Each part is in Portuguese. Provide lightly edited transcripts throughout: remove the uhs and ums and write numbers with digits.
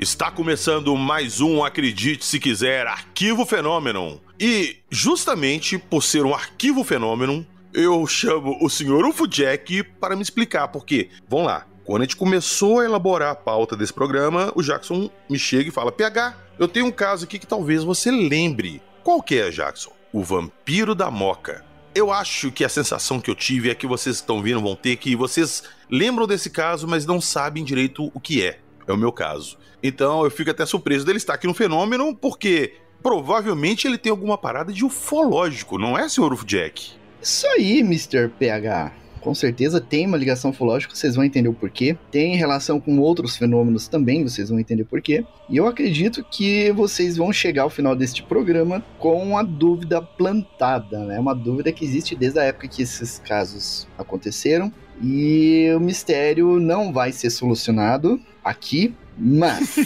Está começando mais um Acredite Se Quiser Arquivo Fenômeno. E, justamente por ser um arquivo fenômeno, eu chamo o Sr. UFO Jack para me explicar, porque, vamos lá, quando a gente começou a elaborar a pauta desse programa, o Jackson me chega e fala: PH, eu tenho um caso aqui que talvez você lembre. Qual que é, Jackson? O Vampiro da Moca. Eu acho que a sensação que eu tive é que vocês que estão vindo vão ter que vocês lembram desse caso, mas não sabem direito o que é. É o meu caso. Então eu fico até surpreso dele estar aqui no Fenômeno, porque provavelmente ele tem alguma parada de ufológico, não é, Sr. UFO Jack? Isso aí, Mr. PH. Com certeza tem uma ligação ufológica, vocês vão entender o porquê. Tem relação com outros fenômenos também, vocês vão entender o porquê. E eu acredito que vocês vão chegar ao final deste programa com uma dúvida plantada, né? Uma dúvida que existe desde a época que esses casos aconteceram. E o mistério não vai ser solucionado aqui, mas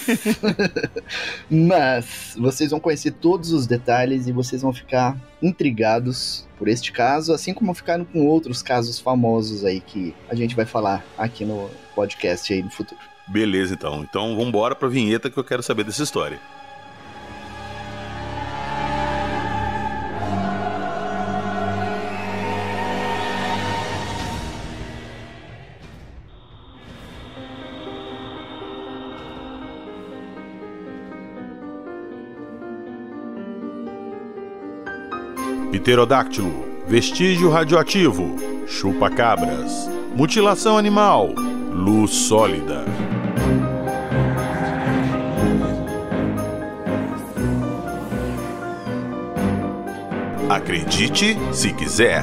vocês vão conhecer todos os detalhes e vocês vão ficar intrigados por este caso, assim como ficaram com outros casos famosos aí que a gente vai falar aqui no podcast aí no futuro. Beleza, então. Então vambora pra vinheta que eu quero saber dessa história. Pterodáctilo, vestígio radioativo, chupa-cabras, mutilação animal, luz sólida. Acredite se quiser.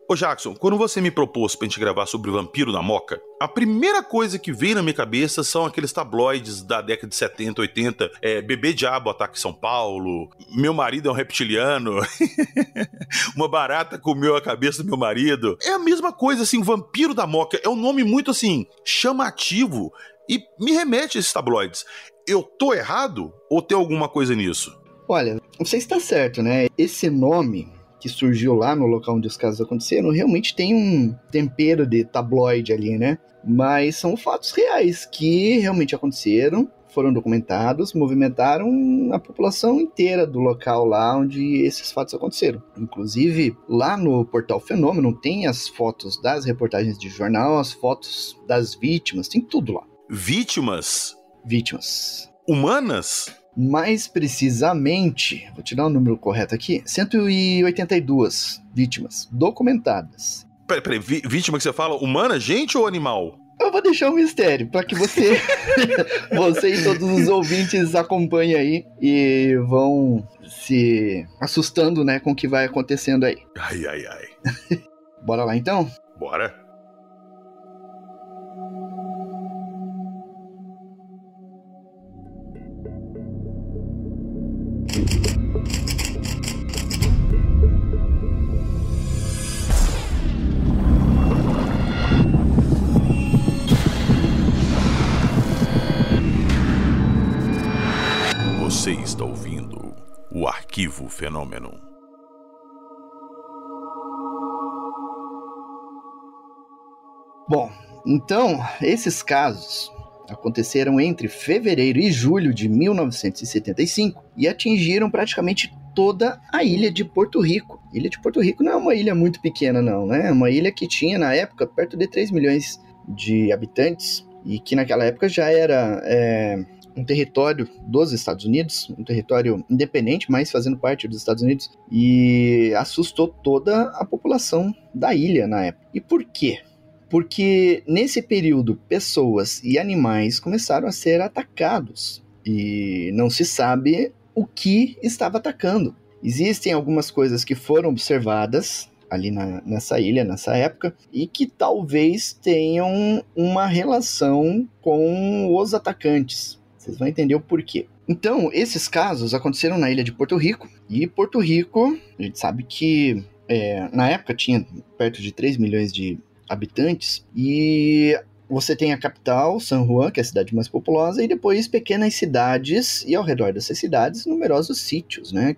Ô Jackson, quando você me propôs pra gente gravar sobre o Vampiro da Moca, a primeira coisa que veio na minha cabeça são aqueles tabloides da década de 70, 80, Bebê Diabo ataca São Paulo, Meu marido é um reptiliano, uma barata comeu a cabeça do meu marido. É a mesma coisa, assim, Vampiro da Moca é um nome muito, assim, chamativo e me remete a esses tabloides. Eu tô errado ou tem alguma coisa nisso? Olha, você está certo, né? Esse nome que surgiu lá no local onde os casos aconteceram, realmente tem um tempero de tabloide ali, né? Mas são fatos reais que realmente aconteceram, foram documentados, movimentaram a população inteira do local lá onde esses fatos aconteceram. Inclusive, lá no Portal Fenômeno tem as fotos das reportagens de jornal, as fotos das vítimas, tem tudo lá. Vítimas? Vítimas. Humanas? Mais precisamente, vou tirar o número correto aqui, 182 vítimas documentadas. Peraí, vítima que você fala, humana, gente ou animal? Eu vou deixar um mistério para que você e todos os ouvintes acompanhem aí e vão se assustando, né, com o que vai acontecendo aí. Ai. Bora lá então? Bora. Você está ouvindo o Arquivo Fenômeno. Bom, então, esses casos aconteceram entre fevereiro e julho de 1975 e atingiram praticamente toda a ilha de Porto Rico. A ilha de Porto Rico não é uma ilha muito pequena não, né? É uma ilha que tinha na época perto de 3 milhões de habitantes e que naquela época já era um território dos Estados Unidos, um território independente, mas fazendo parte dos Estados Unidos, e assustou toda a população da ilha na época. E por quê? Porque nesse período pessoas e animais começaram a ser atacados e não se sabe o que estava atacando. Existem algumas coisas que foram observadas ali nessa ilha, nessa época, e que talvez tenham uma relação com os atacantes. Vocês vão entender o porquê. Então, esses casos aconteceram na ilha de Porto Rico. E Porto Rico, a gente sabe que na época tinha perto de 3 milhões de habitantes. E você tem a capital, San Juan, que é a cidade mais populosa, e depois pequenas cidades, e ao redor dessas cidades, numerosos sítios, né?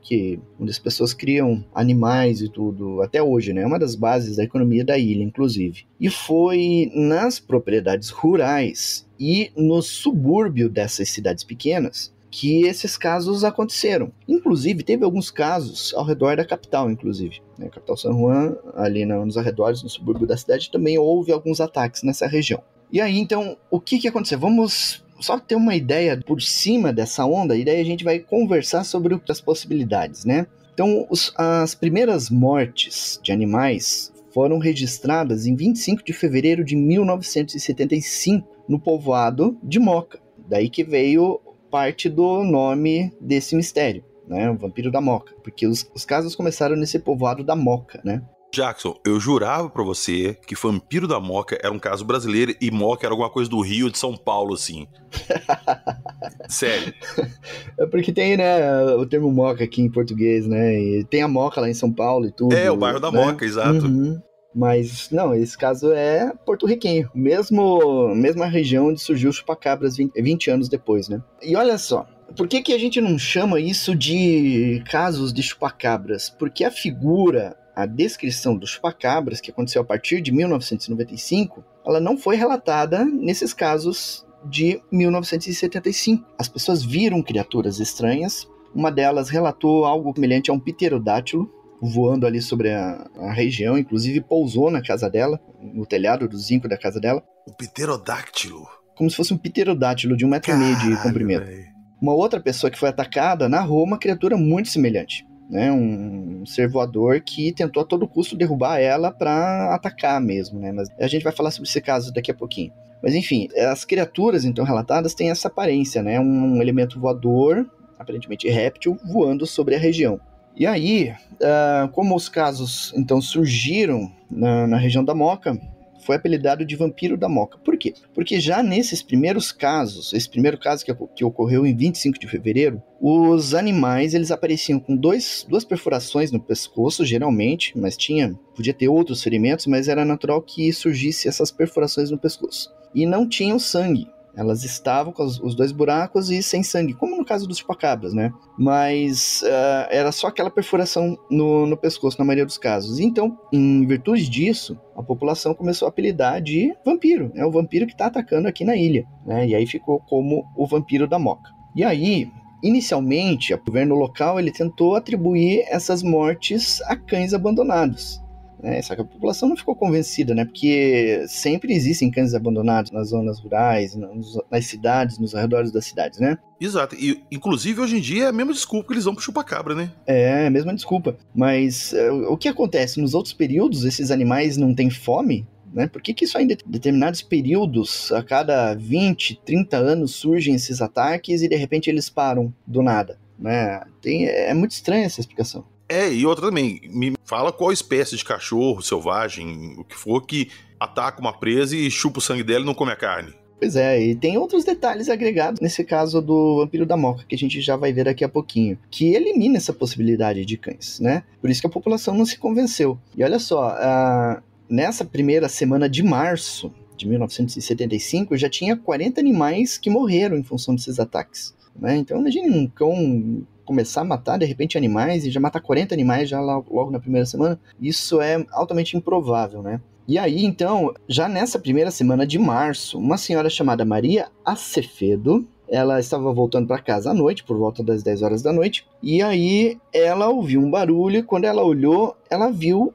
Onde as pessoas criam animais e tudo, até hoje, né? É uma das bases da economia da ilha, inclusive. E foi nas propriedades rurais e no subúrbio dessas cidades pequenas que esses casos aconteceram. Inclusive, teve alguns casos ao redor da capital, inclusive. A capital San Juan, ali nos arredores, no subúrbio da cidade, também houve alguns ataques nessa região. E aí, então, o que aconteceu? Vamos só ter uma ideia por cima dessa onda, e daí a gente vai conversar sobre as possibilidades, né? Então, as primeiras mortes de animais foram registradas em 25 de fevereiro de 1975, no povoado de Moca. Daí que veio parte do nome desse mistério, né? O Vampiro da Moca, porque os casos começaram nesse povoado da Moca, né? Jackson, eu jurava pra você que Vampiro da Moca era um caso brasileiro e Moca era alguma coisa do Rio, de São Paulo, assim. Sério. É porque tem, né, o termo Moca aqui em português, né? E tem a Moca lá em São Paulo e tudo. É, o bairro da né? Moca, exato. Uhum. Mas, não, esse caso é porto-riquenho. Mesma região onde surgiu o chupacabras 20 anos depois, né? E olha só, por que a gente não chama isso de casos de chupacabras? Porque a descrição dos chupacabras, que aconteceu a partir de 1995, ela não foi relatada nesses casos de 1975. As pessoas viram criaturas estranhas. Uma delas relatou algo semelhante a um pterodátilo voando ali sobre a região, inclusive pousou na casa dela, no telhado do zinco da casa dela. O pterodáctilo? Como se fosse um pterodátilo de 1,5 metro de comprimento. Véio. Uma outra pessoa que foi atacada narrou uma criatura muito semelhante, né? Um ser voador que tentou a todo custo derrubar ela para atacar mesmo, né? Mas a gente vai falar sobre esse caso daqui a pouquinho. Mas enfim, as criaturas então relatadas têm essa aparência, né? Um elemento voador, aparentemente réptil, voando sobre a região. E aí, como os casos então surgiram na região da Moca, foi apelidado de Vampiro da Moca. Por quê? Porque já nesses primeiros casos, esse primeiro caso que ocorreu em 25 de fevereiro, os animais eles apareciam com duas perfurações no pescoço, geralmente, mas podia ter outros ferimentos, mas era natural que surgisse essas perfurações no pescoço. E não tinham sangue. Elas estavam com os 2 buracos e sem sangue, como no caso dos chupacabras, né? Mas era só aquela perfuração no pescoço, na maioria dos casos. Então, em virtude disso, a população começou a apelidar de vampiro. É o vampiro que está atacando aqui na ilha, né? E aí ficou como o Vampiro da Moca. E aí, inicialmente, o governo local ele tentou atribuir essas mortes a cães abandonados. Só que a população não ficou convencida, né? Porque sempre existem cães abandonados nas zonas rurais, nas cidades, nos arredores das cidades, né? Exato. E, inclusive, hoje em dia é a mesma desculpa que eles vão pro chupacabra, né? É, a mesma desculpa. Mas o que acontece? Nos outros períodos, esses animais não têm fome? Né? Por que só em determinados períodos, a cada 20, 30 anos, surgem esses ataques e, de repente, eles param do nada? Né? É muito estranha essa explicação. E outra também, me fala qual espécie de cachorro selvagem, o que for, que ataca uma presa e chupa o sangue dela e não come a carne. Pois é, e tem outros detalhes agregados nesse caso do Vampiro da Moca, que a gente já vai ver daqui a pouquinho, que elimina essa possibilidade de cães, né? Por isso que a população não se convenceu. E olha só, nessa primeira semana de março de 1975, já tinha 40 animais que morreram em função desses ataques, né? Então imagine um cão começar a matar, de repente, animais, e já matar 40 animais já logo na primeira semana, isso é altamente improvável, né? E aí, então, já nessa primeira semana de março, uma senhora chamada Maria Acevedo, ela estava voltando para casa à noite, por volta das 10 horas da noite, e aí ela ouviu um barulho, e quando ela olhou, ela viu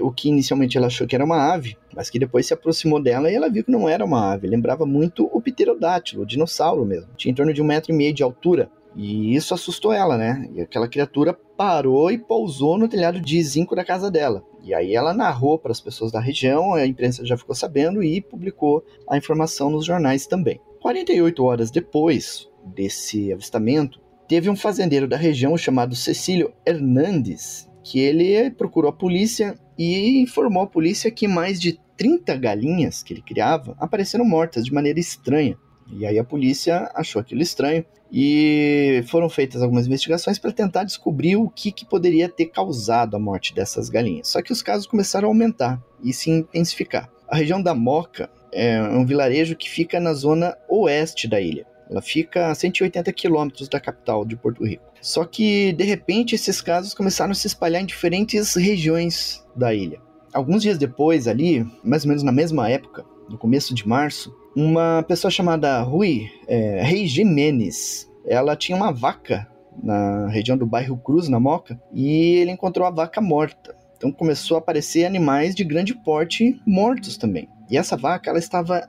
o que inicialmente ela achou que era uma ave, mas que depois se aproximou dela e ela viu que não era uma ave, lembrava muito o pterodátilo, o dinossauro mesmo, tinha em torno de 1,5 metro de altura. E isso assustou ela, né? E aquela criatura parou e pousou no telhado de zinco da casa dela. E aí ela narrou para as pessoas da região, a imprensa já ficou sabendo e publicou a informação nos jornais também. 48 horas depois desse avistamento, teve um fazendeiro da região chamado Cecílio Hernandes, que ele procurou a polícia e informou a polícia que mais de 30 galinhas que ele criava apareceram mortas de maneira estranha. E aí a polícia achou aquilo estranho e foram feitas algumas investigações para tentar descobrir o que poderia ter causado a morte dessas galinhas. Só que os casos começaram a aumentar e se intensificar. A região da Moca é um vilarejo que fica na zona oeste da ilha. Ela fica a 180 quilômetros da capital de Porto Rico. Só que, de repente, esses casos começaram a se espalhar em diferentes regiões da ilha. Alguns dias depois, ali, mais ou menos na mesma época, no começo de março, uma pessoa chamada Rei Jimenez, ela tinha uma vaca na região do bairro Cruz, na Moca, e ele encontrou a vaca morta. Então começou a aparecer animais de grande porte mortos também. E essa vaca, ela estava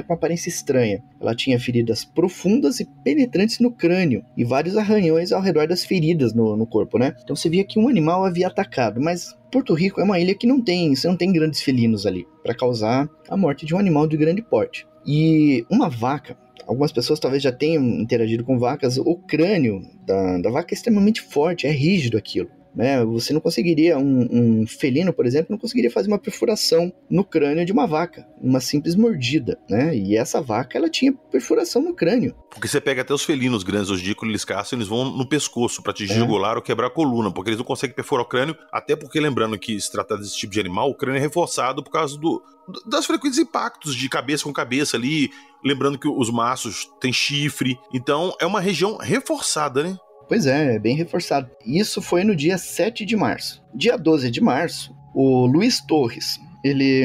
com aparência estranha. Ela tinha feridas profundas e penetrantes no crânio e vários arranhões ao redor das feridas no corpo, né? Então você via que um animal havia atacado, mas Porto Rico é uma ilha que você não tem grandes felinos ali para causar a morte de um animal de grande porte. E uma vaca, algumas pessoas talvez já tenham interagido com vacas, o crânio da vaca é extremamente forte, é rígido aquilo. Né? Você não conseguiria, um felino, por exemplo, não conseguiria fazer uma perfuração no crânio de uma vaca, uma simples mordida, né? E essa vaca, ela tinha perfuração no crânio. Porque você pega até os felinos grandes, os dicos, eles caçam, eles vão no pescoço pra te jugular ou quebrar a coluna, porque eles não conseguem perfurar o crânio, até porque, lembrando que se trata desse tipo de animal, o crânio é reforçado por causa das frequentes impactos de cabeça com cabeça ali, lembrando que os maços têm chifre, então é uma região reforçada, né? Pois é bem reforçado. Isso foi no dia 7 de março. Dia 12 de março, o Luiz Torres,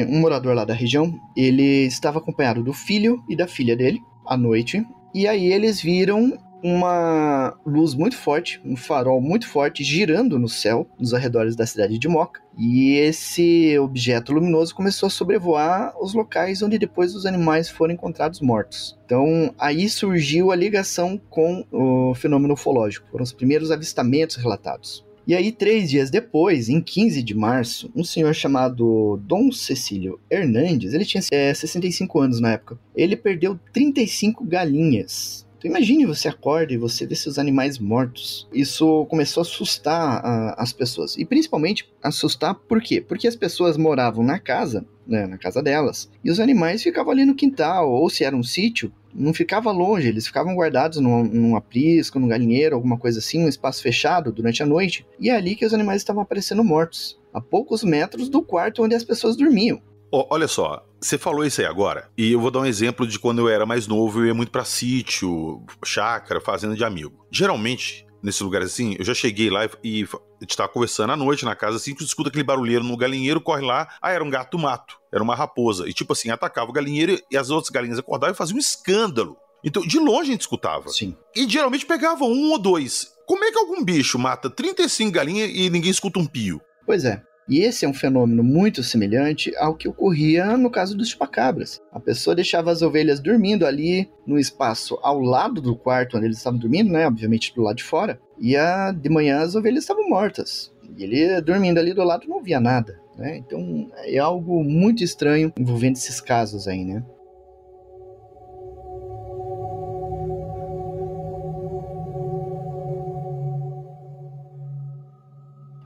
um morador lá da região, ele estava acompanhado do filho e da filha dele, à noite, e aí eles viram uma luz muito forte, um farol muito forte, girando no céu, nos arredores da cidade de Moca, e esse objeto luminoso começou a sobrevoar os locais onde depois os animais foram encontrados mortos. Então, aí surgiu a ligação com o fenômeno ufológico, foram os primeiros avistamentos relatados. E aí, 3 dias depois, em 15 de março, um senhor chamado Dom Cecílio Hernandes, ele tinha 65 anos na época, ele perdeu 35 galinhas. Então imagine, você acorda e você vê seus animais mortos. Isso começou a assustar as pessoas. E principalmente assustar por quê? Porque as pessoas moravam na casa, né, na casa delas, e os animais ficavam ali no quintal, ou se era um sítio, não ficava longe, eles ficavam guardados num aprisco, num galinheiro, alguma coisa assim, um espaço fechado durante a noite, e é ali que os animais estavam aparecendo mortos, a poucos metros do quarto onde as pessoas dormiam. Olha só, você falou isso aí agora, e eu vou dar um exemplo de quando eu era mais novo, eu ia muito pra sítio, chácara, fazenda de amigo. Geralmente, nesse lugar assim, eu já cheguei lá e a gente tava conversando à noite na casa assim, tu escuta aquele barulheiro no galinheiro, corre lá, era um gato do mato, era uma raposa, e tipo assim, atacava o galinheiro e as outras galinhas acordavam e faziam um escândalo. Então, de longe a gente escutava. Sim. E geralmente pegava 1 ou 2. Como é que algum bicho mata 35 galinhas e ninguém escuta um pio? Pois é. E esse é um fenômeno muito semelhante ao que ocorria no caso dos chupacabras. A pessoa deixava as ovelhas dormindo ali no espaço ao lado do quarto onde eles estavam dormindo, né? Obviamente do lado de fora. E de manhã as ovelhas estavam mortas. E ele dormindo ali do lado não via nada, né? Então é algo muito estranho envolvendo esses casos aí, né?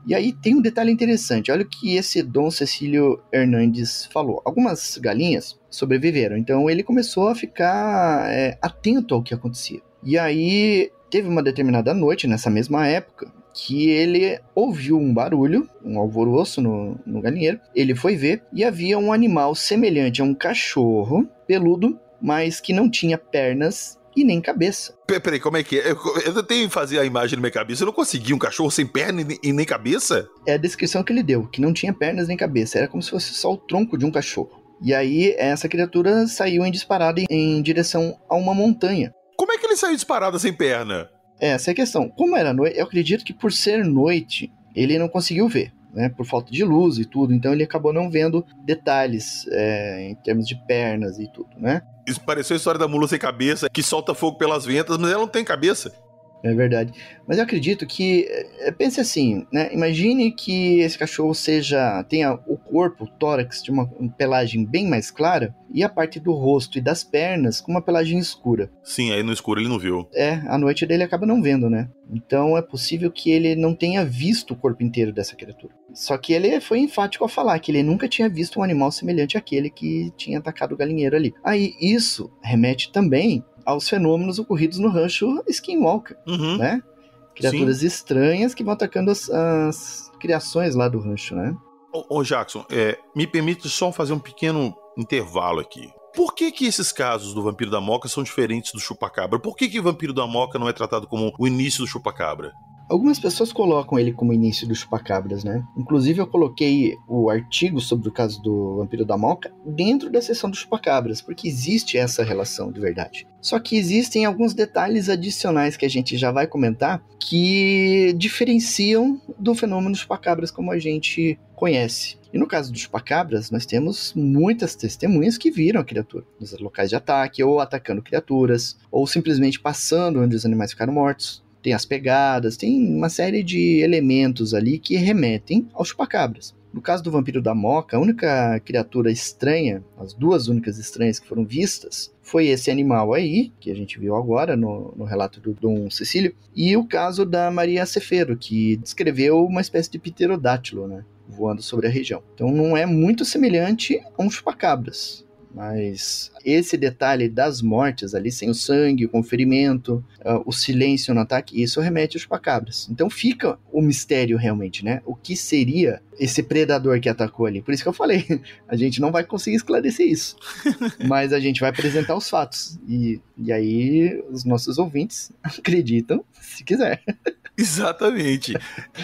E aí tem um detalhe interessante, olha o que esse Dom Cecílio Hernandes falou. Algumas galinhas sobreviveram, então ele começou a ficar atento ao que acontecia. E aí teve uma determinada noite, nessa mesma época, que ele ouviu um barulho, um alvoroço no galinheiro. Ele foi ver e havia um animal semelhante a um cachorro peludo, mas que não tinha pernas e nem cabeça. Peraí, como é que é? Eu tentei fazer a imagem na minha cabeça, eu não consegui um cachorro sem perna e nem cabeça? É a descrição que ele deu, que não tinha pernas nem cabeça, era como se fosse só o tronco de um cachorro. E aí essa criatura saiu em disparada em direção a uma montanha. Como é que ele saiu disparado sem perna? Essa é a questão. Como era noite, eu acredito que por ser noite, ele não conseguiu ver, né, por falta de luz e tudo, então ele acabou não vendo detalhes em termos de pernas e tudo, né? Isso pareceu a história da mula sem cabeça, que solta fogo pelas ventas, mas ela não tem cabeça. É verdade. Mas eu acredito que, pense assim, né? Imagine que esse cachorro tenha o corpo, o tórax, de uma pelagem bem mais clara, e a parte do rosto e das pernas com uma pelagem escura. Sim, aí no escuro ele não viu. À noite dele acaba não vendo, né? Então é possível que ele não tenha visto o corpo inteiro dessa criatura. Só que ele foi enfático ao falar que ele nunca tinha visto um animal semelhante àquele que tinha atacado o galinheiro ali. Aí isso remete também aos fenômenos ocorridos no rancho Skinwalker, né? Criaturas estranhas que vão atacando as criações lá do rancho, né? Ô Jackson, me permite só fazer um pequeno intervalo aqui. Por que esses casos do Vampiro da Moca são diferentes do Chupacabra? Por que o Vampiro da Moca não é tratado como o início do Chupacabra? Algumas pessoas colocam ele como início do Chupacabras, né? Inclusive eu coloquei o artigo sobre o caso do Vampiro da Moca dentro da seção do Chupacabras, porque existe essa relação de verdade. Só que existem alguns detalhes adicionais que a gente já vai comentar que diferenciam do fenômeno Chupacabras como a gente conhece. E no caso do Chupacabras, nós temos muitas testemunhas que viram a criatura nos locais de ataque, ou atacando criaturas, ou simplesmente passando onde os animais ficaram mortos. Tem as pegadas, tem uma série de elementos ali que remetem aos chupacabras. No caso do Vampiro da Moca, a única criatura estranha, as duas únicas estranhas que foram vistas, foi esse animal aí, que a gente viu agora no relato do Dom Cecílio, e o caso da Maria Cefero, que descreveu uma espécie de pterodátilo, né, voando sobre a região. Então não é muito semelhante a um chupacabras. Mas esse detalhe das mortes ali, sem o sangue, com o ferimento, o silêncio no ataque, isso remete aos chupacabras. Então fica o mistério realmente, né? O que seria esse predador que atacou ali? Por isso que eu falei, a gente não vai conseguir esclarecer isso. Mas a gente vai apresentar os fatos. E aí os nossos ouvintes acreditam se quiser. Exatamente.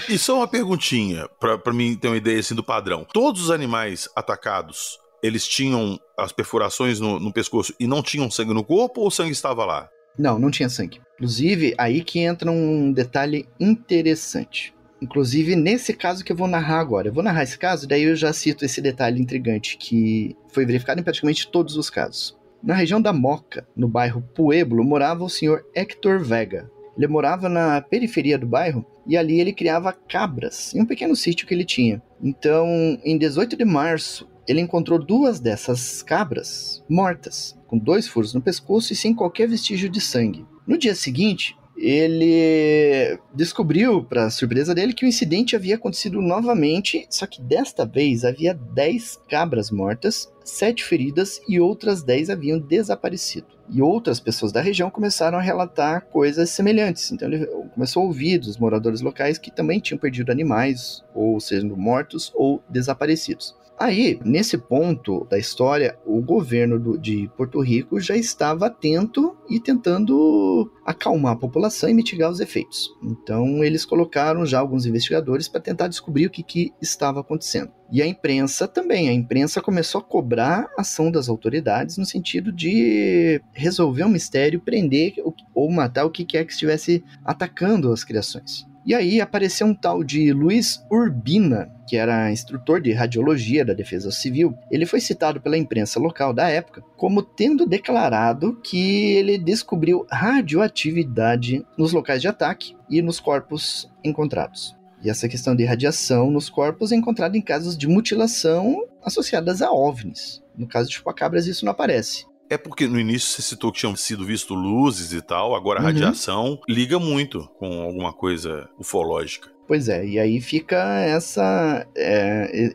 E só uma perguntinha, pra mim ter uma ideia assim do padrão. Todos os animais atacados, eles tinham as perfurações no pescoço e não tinham sangue no corpo, ou o sangue estava lá? Não tinha sangue. Inclusive, aí que entra um detalhe interessante. Inclusive, nesse caso que eu vou narrar agora. Eu vou narrar esse caso, daí eu já cito esse detalhe intrigante que foi verificado em praticamente todos os casos. Na região da Moca, no bairro Pueblo, morava o senhor Héctor Vega. Ele morava na periferia do bairro e ali ele criava cabras em um pequeno sítio que ele tinha. Então, em 18 de março, ele encontrou duas dessas cabras mortas, com 2 furos no pescoço e sem qualquer vestígio de sangue. No dia seguinte, ele descobriu, para surpresa dele, que o incidente havia acontecido novamente, só que desta vez havia 10 cabras mortas, 7 feridas e outras 10 haviam desaparecido. E outras pessoas da região começaram a relatar coisas semelhantes. Então ele começou a ouvir dos moradores locais que também tinham perdido animais, ou sendo mortos ou desaparecidos. Aí, nesse ponto da história, o governo de Porto Rico já estava atento e tentando acalmar a população e mitigar os efeitos. Então, eles colocaram já alguns investigadores para tentar descobrir o que estava acontecendo. E a imprensa também. A imprensa começou a cobrar a ação das autoridades no sentido de resolver um mistério, prender ou matar o que quer que estivesse atacando as criações. E aí apareceu um tal de Luiz Urbina, que era instrutor de radiologia da Defesa Civil. Ele foi citado pela imprensa local da época como tendo declarado que ele descobriu radioatividade nos locais de ataque e nos corpos encontrados. E essa questão de radiação nos corpos é encontrada em casos de mutilação associadas a OVNIs. No caso de chupacabras isso não aparece. É porque no início você citou que tinham sido visto luzes e tal, agora a radiação liga muito com alguma coisa ufológica. Pois é, e aí fica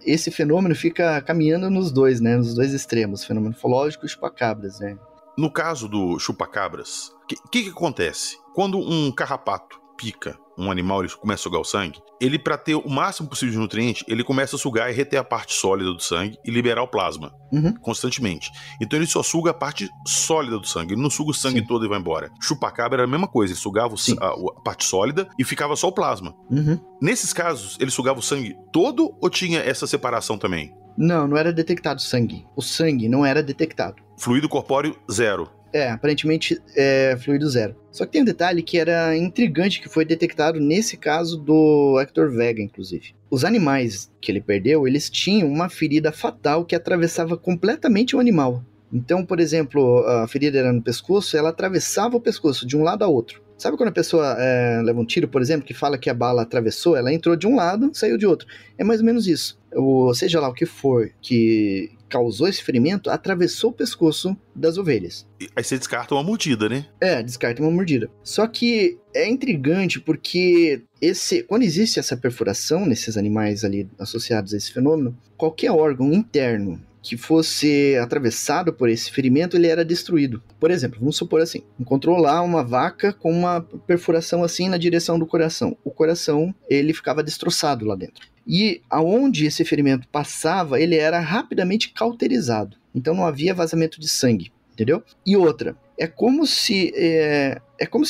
esse fenômeno fica caminhando nos dois, né, nos dois extremos, fenômeno ufológico e chupacabras, né. No caso do chupacabras, o que acontece? Quando um carrapato pica um animal, ele começa a sugar o sangue, ele, para ter o máximo possível de nutriente, ele começa a sugar e reter a parte sólida do sangue e liberar o plasma, constantemente. Então ele só suga a parte sólida do sangue, ele não suga o sangue todo e vai embora. Chupacabra era a mesma coisa, ele sugava a parte sólida e ficava só o plasma. Nesses casos, ele sugava o sangue todo ou tinha essa separação também? Não era detectado sangue. O sangue não era detectado. Fluido corpóreo, 0. Aparentemente fluido 0. Só que tem um detalhe que era intrigante, que foi detectado nesse caso do Héctor Vega, inclusive. Os animais que ele perdeu, eles tinham uma ferida fatal que atravessava completamente o animal. Então, por exemplo, a ferida era no pescoço, ela atravessava o pescoço de um lado a outro. Sabe quando a pessoa leva um tiro, por exemplo, que fala que a bala atravessou, ela entrou de um lado, saiu de outro. É mais ou menos isso. Seja lá o que for que causou esse ferimento, atravessou o pescoço das ovelhas. Aí você descarta uma mordida, né? Descarta uma mordida. Só que é intrigante porque quando existe essa perfuração nesses animais ali associados a esse fenômeno, qualquer órgão interno que fosse atravessado por esse ferimento, ele era destruído. Por exemplo, vamos supor assim, encontrou lá uma vaca com uma perfuração assim na direção do coração. O coração, ele ficava destroçado lá dentro. E aonde esse ferimento passava, ele era rapidamente cauterizado. Então não havia vazamento de sangue, entendeu? E outra, é como se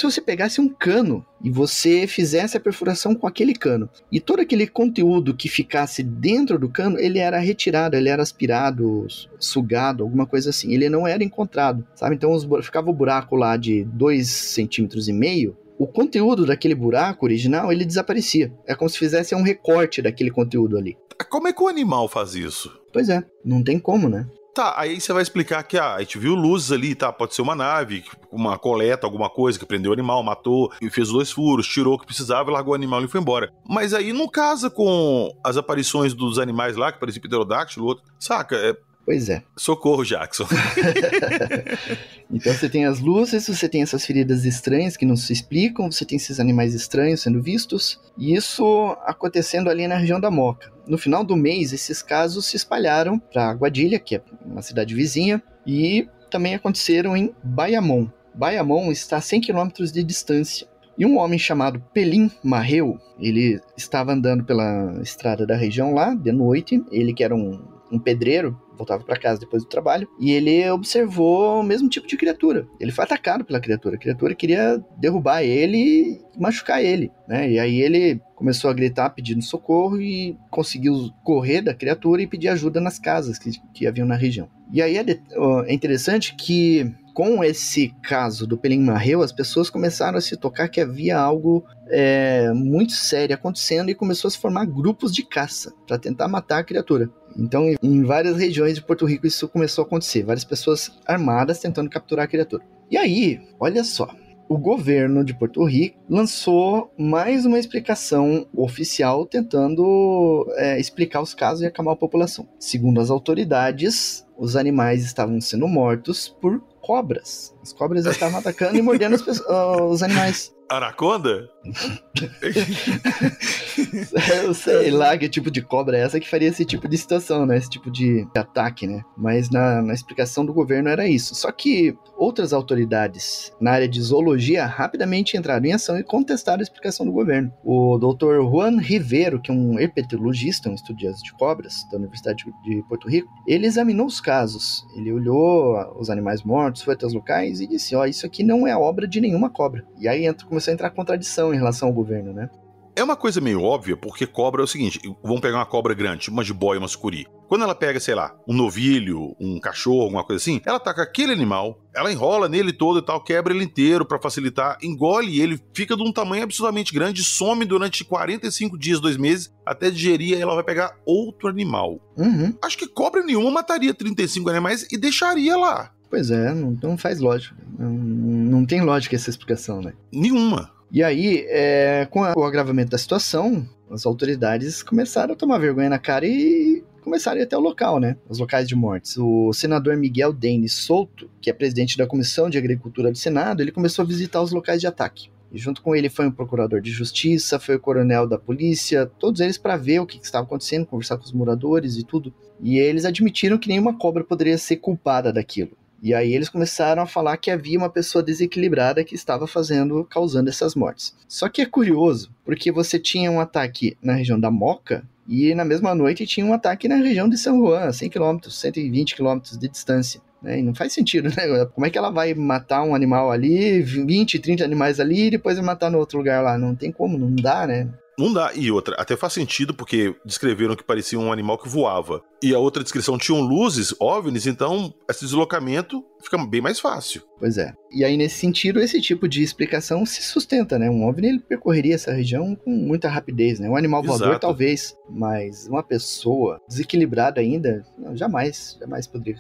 você pegasse um cano e você fizesse a perfuração com aquele cano. E todo aquele conteúdo que ficasse dentro do cano, ele era retirado, ele era aspirado, sugado, alguma coisa assim. Ele não era encontrado, sabe? Então ficava o buraco lá de 2,5 centímetros. O conteúdo daquele buraco original, ele desaparecia. É como se fizesse um recorte daquele conteúdo ali. Como é que o animal faz isso? Pois é, não tem como, né? Tá, aí você vai explicar que a gente viu luzes ali, tá? Pode ser uma nave, uma coleta, alguma coisa que prendeu o animal, matou, e fez 2 furos, tirou o que precisava, largou o animal e foi embora. Mas aí não casa com as aparições dos animais lá, que parecia pterodáctilo, outro. Saca? Pois é. Socorro, Jackson. Então você tem as luzes, você tem essas feridas estranhas que não se explicam, você tem esses animais estranhos sendo vistos, e isso acontecendo ali na região da Moca. No final do mês, esses casos se espalharam para Guadilha, que é uma cidade vizinha, e também aconteceram em Bayamón. Bayamón está a 100 quilômetros de distância. E um homem chamado Pelim Marreu, ele estava andando pela estrada da região lá, de noite, ele que era um pedreiro, voltava para casa depois do trabalho, e ele observou o mesmo tipo de criatura. Ele foi atacado pela criatura. A criatura queria derrubar ele e machucar ele, né? E aí ele começou a gritar pedindo socorro e conseguiu correr da criatura e pedir ajuda nas casas que haviam na região. E aí é interessante que com esse caso do Pelim Marreu, as pessoas começaram a se tocar que havia algo muito sério acontecendo e começou a se formar grupos de caça para tentar matar a criatura. Então, em várias regiões de Porto Rico isso começou a acontecer, várias pessoas armadas tentando capturar a criatura. E aí, olha só, o governo de Porto Rico lançou mais uma explicação oficial tentando explicar os casos e acalmar a população. Segundo as autoridades, os animais estavam sendo mortos por cobras. As cobras estavam atacando e mordendo os animais. Anaconda? Eu sei lá que tipo de cobra é essa que faria esse tipo de situação, né? Esse tipo de ataque, né? Mas na explicação do governo era isso. Só que outras autoridades na área de zoologia rapidamente entraram em ação e contestaram a explicação do governo. O Dr. Juan Rivero, que é um herpetologista, um estudioso de cobras da Universidade de Porto Rico, ele examinou os casos. Ele olhou os animais mortos, foi até os locais e disse, isso aqui não é obra de nenhuma cobra. E aí começou a entrar contradição em relação ao governo, né? É uma coisa meio óbvia, porque cobra é o seguinte, vamos pegar uma cobra grande, uma jiboia, uma sucuri. Quando ela pega, sei lá, um novilho, um cachorro, alguma coisa assim, ela ataca aquele animal, ela enrola nele todo e tal, quebra ele inteiro pra facilitar, engole ele, fica de um tamanho absurdamente grande, some durante 45 dias, 2 meses, até digerir, aí ela vai pegar outro animal. Uhum. Acho que cobra nenhuma mataria 35 animais e deixaria lá. Pois é, não faz lógica. Não tem lógica essa explicação, né? Nenhuma. E aí, com o agravamento da situação, as autoridades começaram a tomar vergonha na cara e começaram a ir até o local, né? Os locais de mortes. O senador Miguel Denis Souto, que é presidente da Comissão de Agricultura do Senado, ele começou a visitar os locais de ataque. E junto com ele foi um procurador de justiça, foi o coronel da polícia, todos eles para ver o que estava acontecendo, conversar com os moradores e tudo. E eles admitiram que nenhuma cobra poderia ser culpada daquilo. E aí eles começaram a falar que havia uma pessoa desequilibrada que estava causando essas mortes. Só que é curioso, porque você tinha um ataque na região da Moca e na mesma noite tinha um ataque na região de San Juan, 100 km, 120 km de distância. E não faz sentido, né? Como é que ela vai matar um animal ali, 20, 30 animais ali e depois vai matar no outro lugar lá? Não tem como, não dá, né? Não dá. E outra, até faz sentido porque descreveram que parecia um animal que voava. E a outra descrição tinham luzes, OVNIs, então esse deslocamento fica bem mais fácil. Pois é. E aí, nesse sentido, esse tipo de explicação se sustenta, né? Um OVNI, ele percorreria essa região com muita rapidez, né? Um animal voador, Exato. talvez, mas uma pessoa desequilibrada ainda, jamais poderia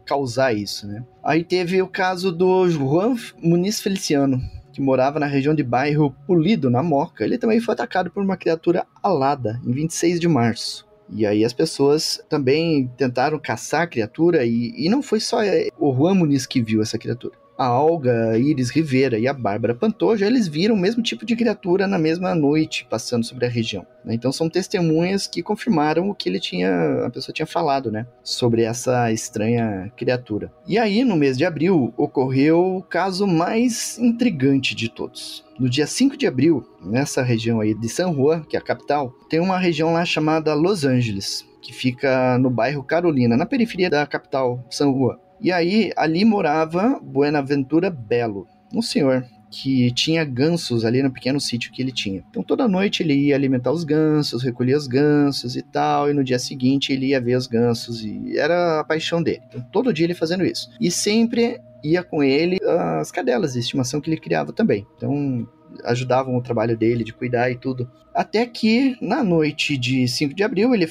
causar isso, né? Aí teve o caso do Juan Muniz Feliciano, que morava na região de bairro Pulido, na Moca. Ele também foi atacado por uma criatura alada, em 26 de março. E aí as pessoas também tentaram caçar a criatura, e não foi só o Juan Muniz que viu essa criatura. a Olga, a Iris Rivera e a Bárbara Pantoja, eles viram o mesmo tipo de criatura na mesma noite, passando sobre a região. Então são testemunhas que confirmaram o que a pessoa tinha falado, né, sobre essa estranha criatura. E aí, no mês de abril, ocorreu o caso mais intrigante de todos. No dia 5 de abril, nessa região aí de San Juan, que é a capital, tem uma região lá chamada Los Angeles, que fica no bairro Carolina, na periferia da capital, San Juan. E aí, ali morava Buenaventura Belo, um senhor que tinha gansos ali no pequeno sítio que ele tinha. Então, toda noite ele ia alimentar os gansos, recolhia os gansos e tal, e no dia seguinte ele ia ver os gansos, e era a paixão dele. Então, todo dia ele fazendo isso. E sempre ia com ele as cadelas de estimação que ele criava também. Então, ajudavam o trabalho dele de cuidar e tudo. Até que, na noite de 5 de abril, ele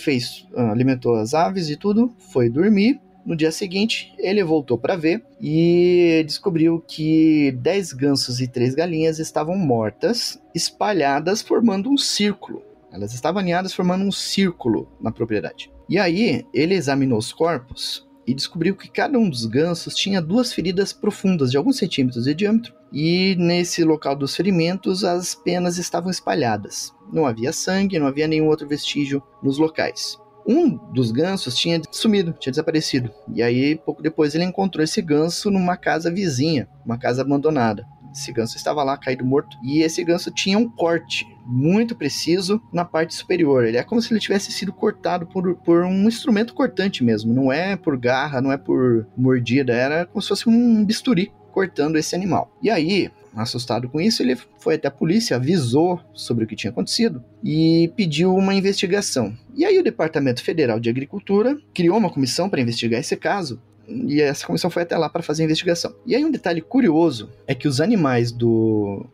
alimentou as aves e tudo, foi dormir. No dia seguinte, ele voltou para ver e descobriu que 10 gansos e 3 galinhas estavam mortas, espalhadas, formando um círculo. Elas estavam aninhadas, formando um círculo na propriedade. E aí, ele examinou os corpos e descobriu que cada um dos gansos tinha 2 feridas profundas de alguns centímetros de diâmetro, e nesse local dos ferimentos as penas estavam espalhadas. Não havia sangue, não havia nenhum outro vestígio nos locais. Um dos gansos tinha sumido, tinha desaparecido. E aí, pouco depois, ele encontrou esse ganso numa casa vizinha, uma casa abandonada. Esse ganso estava lá, caído morto, e esse ganso tinha um corte muito preciso na parte superior. Ele é como se ele tivesse sido cortado por um instrumento cortante mesmo. Não é por garra, não é por mordida, era como se fosse um bisturi cortando esse animal. E aí, assustado com isso, ele foi até a polícia, avisou sobre o que tinha acontecido e pediu uma investigação. E aí o Departamento Federal de Agricultura criou uma comissão para investigar esse caso, e essa comissão foi até lá para fazer a investigação. E aí um detalhe curioso é que os animais do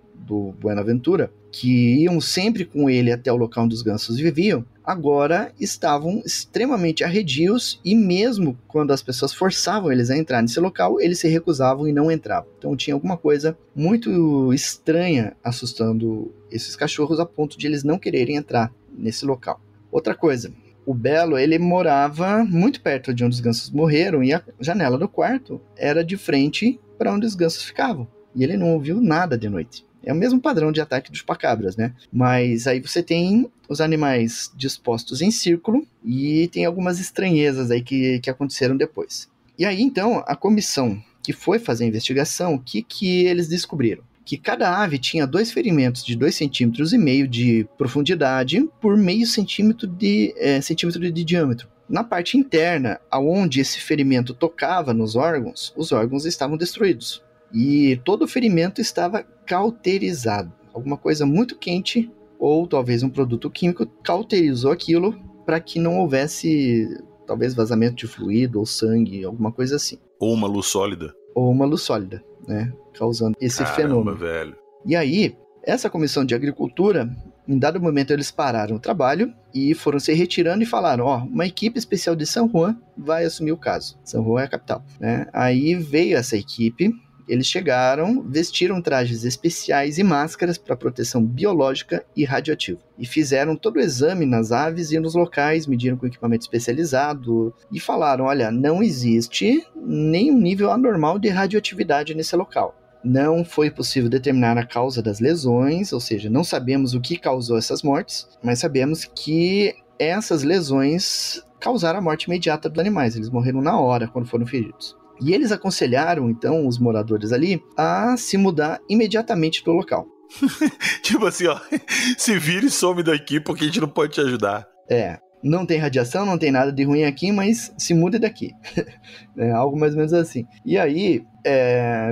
Buenaventura, que iam sempre com ele até o local onde os gansos viviam, agora estavam extremamente arredios, e mesmo quando as pessoas forçavam eles a entrar nesse local, eles se recusavam e não entravam. Então tinha alguma coisa muito estranha assustando esses cachorros a ponto de eles não quererem entrar nesse local. Outra coisa, o Belo, ele morava muito perto de onde os gansos morreram, e a janela do quarto era de frente para onde os gansos ficavam, e ele não ouviu nada de noite. É o mesmo padrão de ataque dos chupacabras, né? Mas aí você tem os animais dispostos em círculo e tem algumas estranhezas aí que aconteceram depois. E aí, então, a comissão que foi fazer a investigação, o que eles descobriram? Que cada ave tinha 2 ferimentos de 2,5 centímetros de profundidade por meio centímetro de diâmetro. Na parte interna, aonde esse ferimento tocava nos órgãos, os órgãos estavam destruídos. E todo o ferimento estava cauterizado. Alguma coisa muito quente, ou talvez um produto químico, cauterizou aquilo para que não houvesse, talvez, vazamento de fluido ou sangue, alguma coisa assim. Ou uma luz sólida. Ou uma luz sólida, né? Causando esse fenômeno. Velho. E aí, essa comissão de agricultura, em dado momento, eles pararam o trabalho e foram se retirando e falaram, uma equipe especial de San Juan vai assumir o caso. San Juan é a capital, né? Aí veio essa equipe. Eles chegaram, vestiram trajes especiais e máscaras para proteção biológica e radioativa. E fizeram todo o exame nas aves e nos locais, mediram com equipamento especializado e falaram, olha, não existe nenhum nível anormal de radioatividade nesse local. Não foi possível determinar a causa das lesões, ou seja, não sabemos o que causou essas mortes, mas sabemos que essas lesões causaram a morte imediata dos animais. Eles morreram na hora quando foram feridos. E eles aconselharam, então, os moradores ali a se mudar imediatamente do local. Tipo assim, se vira e some daqui porque a gente não pode te ajudar. Não tem radiação, não tem nada de ruim aqui, mas se muda daqui. Algo mais ou menos assim. E aí,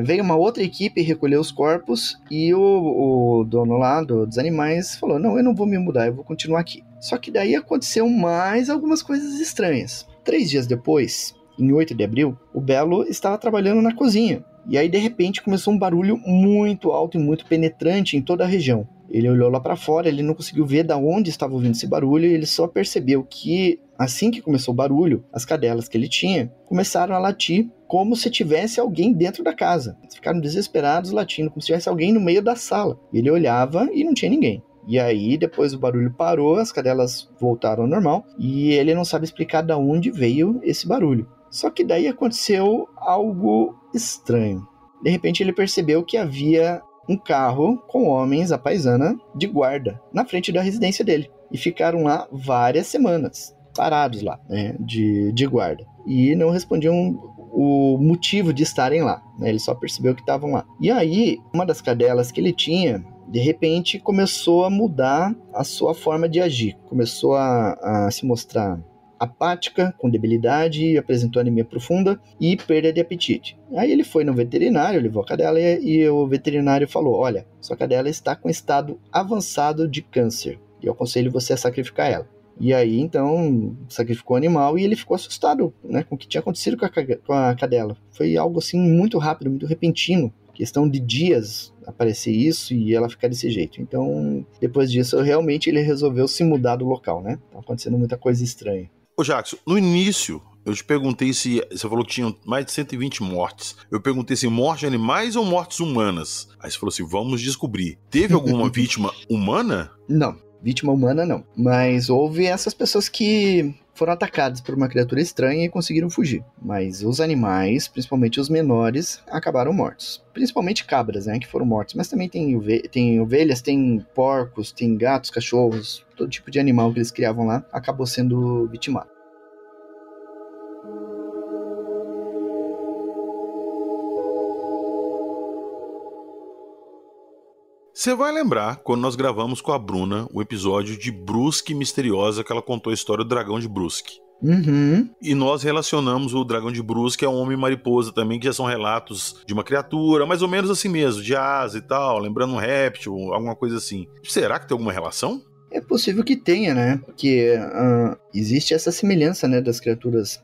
veio uma outra equipe recolher os corpos e o dono lá dos animais falou, não, eu não vou me mudar, eu vou continuar aqui. Só que daí aconteceu mais algumas coisas estranhas. 3 dias depois, em 8 de abril, o Belo estava trabalhando na cozinha. E aí, de repente, começou um barulho muito alto e muito penetrante em toda a região. Ele olhou lá para fora, ele não conseguiu ver de onde estava ouvindo esse barulho, e ele só percebeu que, assim que começou o barulho, as cadelas que ele tinha começaram a latir como se tivesse alguém dentro da casa. Eles ficaram desesperados latindo, como se tivesse alguém no meio da sala. Ele olhava e não tinha ninguém. E aí, depois o barulho parou, as cadelas voltaram ao normal, e ele não sabe explicar de onde veio esse barulho. Só que daí aconteceu algo estranho. De repente ele percebeu que havia um carro com homens à paisana de guarda na frente da residência dele. E ficaram lá várias semanas, parados lá, né, de guarda. E não respondiam o motivo de estarem lá, né, ele só percebeu que estavam lá. E aí, uma das cadelas que ele tinha, de repente, começou a mudar a sua forma de agir. Começou a se mostrar apática, com debilidade, apresentou anemia profunda e perda de apetite. Aí ele foi no veterinário, levou a cadela e o veterinário falou: olha, sua cadela está com estado avançado de câncer e eu aconselho você a sacrificar ela. E aí, então, sacrificou o animal e ele ficou assustado, né, com o que tinha acontecido com a cadela. Foi algo assim muito rápido, muito repentino. Questão de dias aparecer isso e ela ficar desse jeito. Então, depois disso, realmente ele resolveu se mudar do local, né? Tá acontecendo muita coisa estranha. Ô Jackson, no início eu te perguntei se você falou que tinham mais de 120 mortes. Eu perguntei se mortes de animais ou mortes humanas. Aí você falou assim, vamos descobrir. Teve alguma vítima humana? Não, vítima humana não. Mas houve essas pessoas que foram atacadas por uma criatura estranha e conseguiram fugir. Mas os animais, principalmente os menores, acabaram mortos. Principalmente cabras, né, que foram mortos. Mas também tem ovelhas, tem porcos, tem gatos, cachorros, todo tipo de animal que eles criavam lá acabou sendo vitimado. Você vai lembrar quando nós gravamos com a Bruna o episódio de Brusque Misteriosa, que ela contou a história do dragão de Brusque. Uhum. E nós relacionamos o dragão de Brusque a um homem-mariposa também, que já são relatos de uma criatura, mais ou menos assim mesmo, de asa e tal, lembrando um réptil, alguma coisa assim. Será que tem alguma relação? É possível que tenha, né? Porque existe essa semelhança, né, das criaturas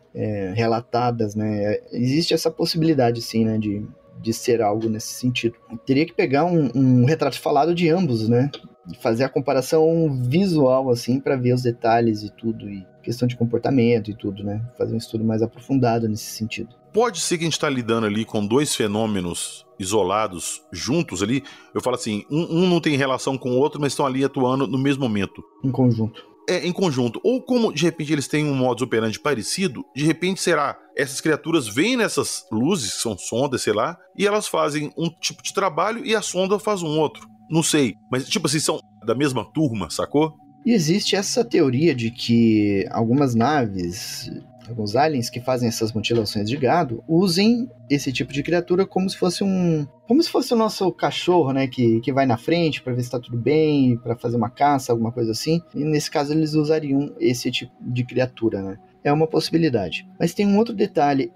relatadas, né? Existe essa possibilidade, sim, né, de ser algo nesse sentido. Teria que pegar um retrato falado de ambos, né? E fazer a comparação visual, assim, para ver os detalhes e tudo, e questão de comportamento e tudo, né? Fazer um estudo mais aprofundado nesse sentido. Pode ser que a gente está lidando ali com dois fenômenos isolados, juntos ali. Eu falo assim, um não tem relação com o outro, mas estão ali atuando no mesmo momento. Em conjunto. Em conjunto. Ou como, de repente, eles têm um modus operandi parecido, de repente, será, essas criaturas vêm nessas luzes, que são sondas, sei lá, e elas fazem um tipo de trabalho e a sonda faz um outro. Não sei, mas tipo assim, são da mesma turma, sacou? E existe essa teoria de que algumas naves, alguns aliens que fazem essas mutilações de gado, usem esse tipo de criatura como se fosse o nosso cachorro, né, que vai na frente para ver se tá tudo bem, para fazer uma caça, alguma coisa assim. E nesse caso eles usariam esse tipo de criatura, né? É uma possibilidade. Mas tem um outro detalhe.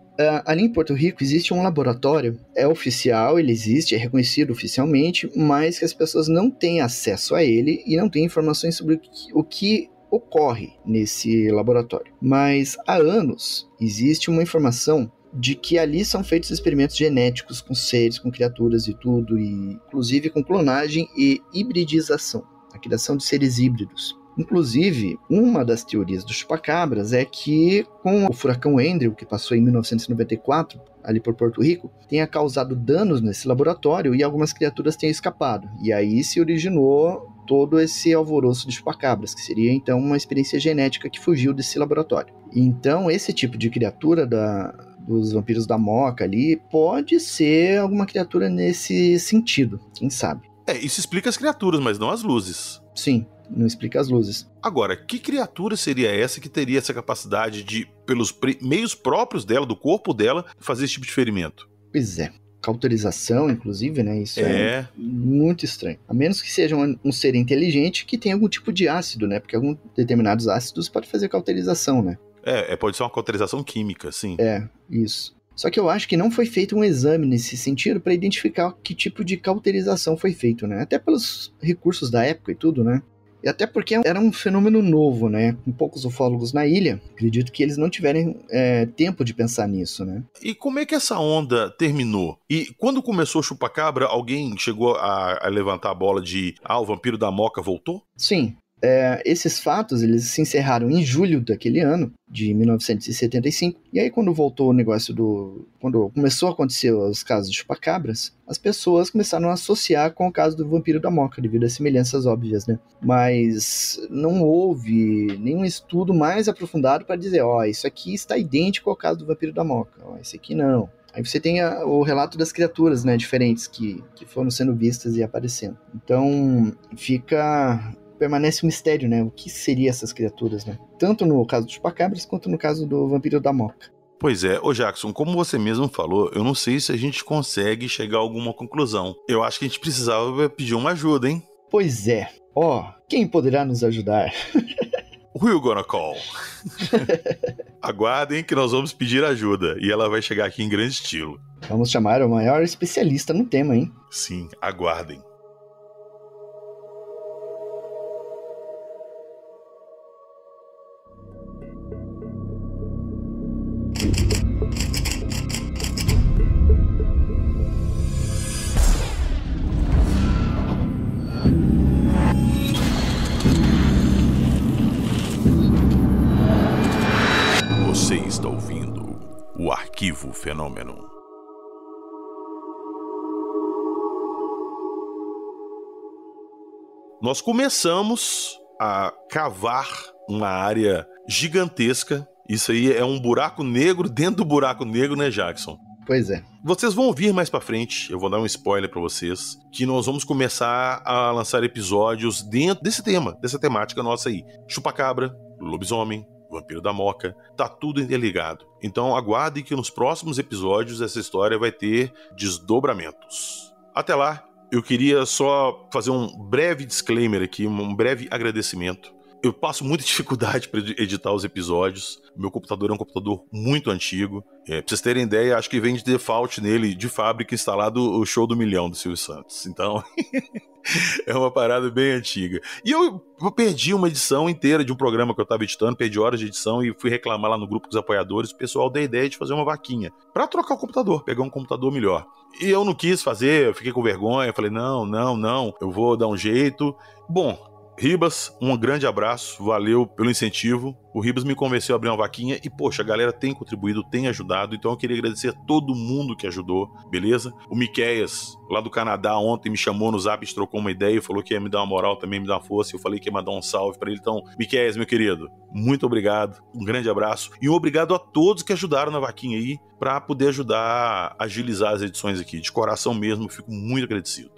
Ali em Porto Rico existe um laboratório, é oficial, ele existe, é reconhecido oficialmente, mas que as pessoas não têm acesso a ele e não têm informações sobre o que ocorre nesse laboratório. Mas há anos existe uma informação de que ali são feitos experimentos genéticos com seres, com criaturas e tudo, e inclusive com clonagem e hibridização, a criação de seres híbridos. Inclusive, uma das teorias do chupacabras é que, com o furacão Andrew, que passou em 1994, ali por Porto Rico, tenha causado danos nesse laboratório e algumas criaturas tenham escapado. E aí se originou todo esse alvoroço de chupacabras, que seria então uma experiência genética que fugiu desse laboratório. Então, esse tipo de criatura dos vampiros da Moca ali pode ser alguma criatura nesse sentido, quem sabe? Isso explica as criaturas, mas não as luzes. Sim. Não explica as luzes. Agora, que criatura seria essa que teria essa capacidade de, pelos meios próprios dela, do corpo dela, fazer esse tipo de ferimento? Pois é. Cauterização, inclusive, né? Isso é muito estranho. A menos que seja um ser inteligente que tenha algum tipo de ácido, né? Porque alguns determinados ácidos podem fazer cauterização, né? Pode ser uma cauterização química, sim. Isso. Só que eu acho que não foi feito um exame nesse sentido para identificar que tipo de cauterização foi feito, né? Até pelos recursos da época e tudo, né? E até porque era um fenômeno novo, né? Com poucos ufólogos na ilha, acredito que eles não tiverem tempo de pensar nisso, né? E como é que essa onda terminou? E quando começou o chupacabra, alguém chegou a levantar a bola de o vampiro da Moca voltou? Sim. Esses fatos, eles se encerraram em julho daquele ano, de 1975. E aí, quando voltou o negócio quando começou a acontecer os casos de chupacabras, as pessoas começaram a associar com o caso do vampiro da Moca, devido às semelhanças óbvias, né? Mas não houve nenhum estudo mais aprofundado para dizer, isso aqui está idêntico ao caso do vampiro da Moca, esse aqui não. Aí você tem o relato das criaturas, né, diferentes que foram sendo vistas e aparecendo. Então, permanece um mistério, né? O que seriam essas criaturas, né? Tanto no caso do chupacabras, quanto no caso do vampiro da Moca. Pois é, ô Jackson, como você mesmo falou, eu não sei se a gente consegue chegar a alguma conclusão. Eu acho que a gente precisava pedir uma ajuda, hein? Pois é. Quem poderá nos ajudar? Who you gonna call? Aguardem que nós vamos pedir ajuda e ela vai chegar aqui em grande estilo. Vamos chamar o maior especialista no tema, hein? Sim, aguardem. Você está ouvindo o Arquivo Fenômeno. Nós começamos a cavar uma área gigantesca. Isso aí é um buraco negro dentro do buraco negro, né, Jackson? Pois é. Vocês vão ouvir mais pra frente, eu vou dar um spoiler pra vocês, que nós vamos começar a lançar episódios dentro desse tema, dessa temática nossa aí. Chupacabra, lobisomem, vampiro da Moca, tá tudo interligado. Então aguardem que nos próximos episódios essa história vai ter desdobramentos. Até lá, eu queria só fazer um breve disclaimer aqui, um breve agradecimento. Eu passo muita dificuldade para editar os episódios. Meu computador é um computador muito antigo. Pra vocês terem ideia, acho que vem de default nele, de fábrica, instalado o Show do Milhão do Silvio Santos. Então, é uma parada bem antiga. E eu perdi uma edição inteira de um programa que eu estava editando, perdi horas de edição e fui reclamar lá no grupo dos apoiadores. O pessoal deu a ideia de fazer uma vaquinha para trocar o computador, pegar um computador melhor. E eu não quis fazer, eu fiquei com vergonha, falei, não, eu vou dar um jeito. Bom, Ribas, um grande abraço, valeu pelo incentivo. O Ribas me convenceu a abrir uma vaquinha e, poxa, a galera tem contribuído, tem ajudado, então eu queria agradecer a todo mundo que ajudou, beleza? O Miqueias, lá do Canadá, ontem me chamou no Zap, trocou uma ideia, falou que ia me dar uma moral também, me dar uma força, eu falei que ia mandar um salve pra ele. Então, Miqueias, meu querido, muito obrigado, um grande abraço e um obrigado a todos que ajudaram na vaquinha aí, pra poder ajudar a agilizar as edições aqui. De coração mesmo, eu fico muito agradecido.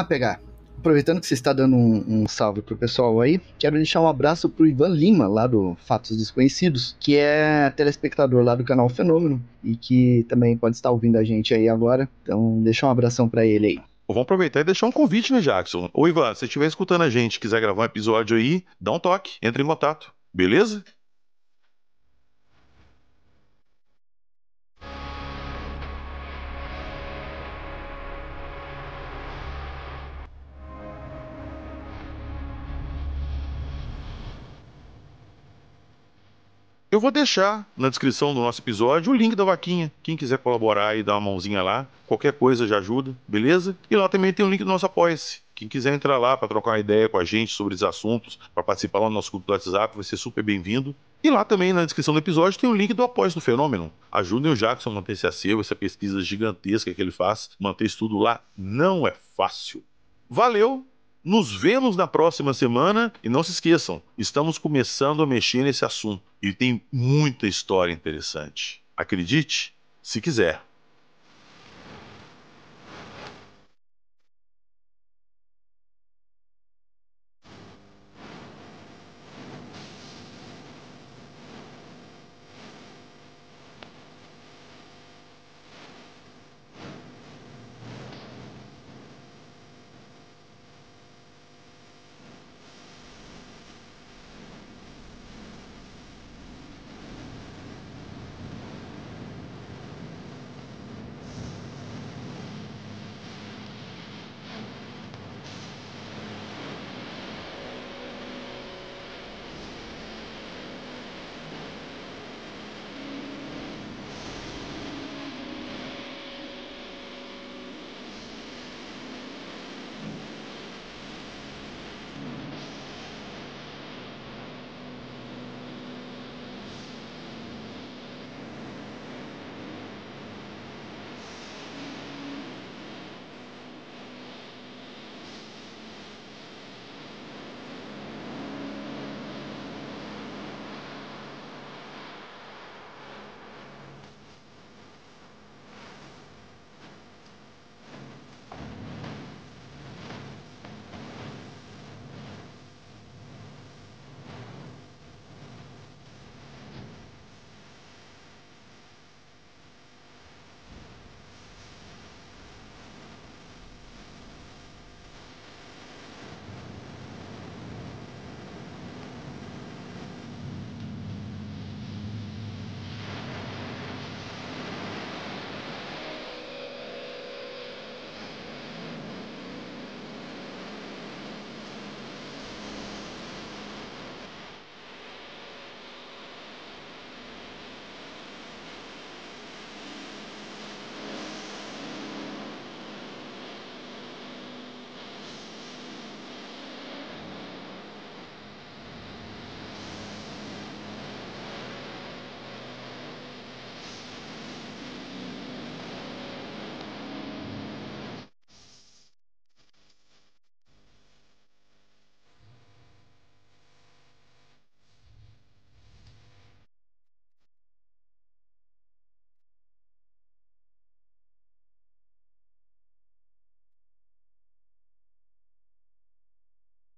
Pegar. Aproveitando que você está dando um salve pro pessoal aí, quero deixar um abraço pro Ivan Lima, lá do Fatos Desconhecidos, que é telespectador lá do canal Fenômeno e que também pode estar ouvindo a gente aí agora. Então, deixa um abração pra ele aí. Vamos aproveitar e deixar um convite, né, Jackson? Ô, Ivan, se você estiver escutando a gente, quiser gravar um episódio aí, dá um toque, entre em contato, beleza? Eu vou deixar na descrição do nosso episódio o link da vaquinha. Quem quiser colaborar e dar uma mãozinha lá, qualquer coisa já ajuda, beleza? E lá também tem o link do nosso Apoia-se. Quem quiser entrar lá para trocar uma ideia com a gente sobre esses assuntos, para participar lá do nosso grupo do WhatsApp, vai ser super bem-vindo. E lá também na descrição do episódio tem o link do Apoia-se do Fenômeno. Ajudem o Jackson a manter esse acervo, essa pesquisa gigantesca que ele faz. Manter isso tudo lá não é fácil. Valeu! Nos vemos na próxima semana e não se esqueçam, estamos começando a mexer nesse assunto e tem muita história interessante. Acredite, se quiser.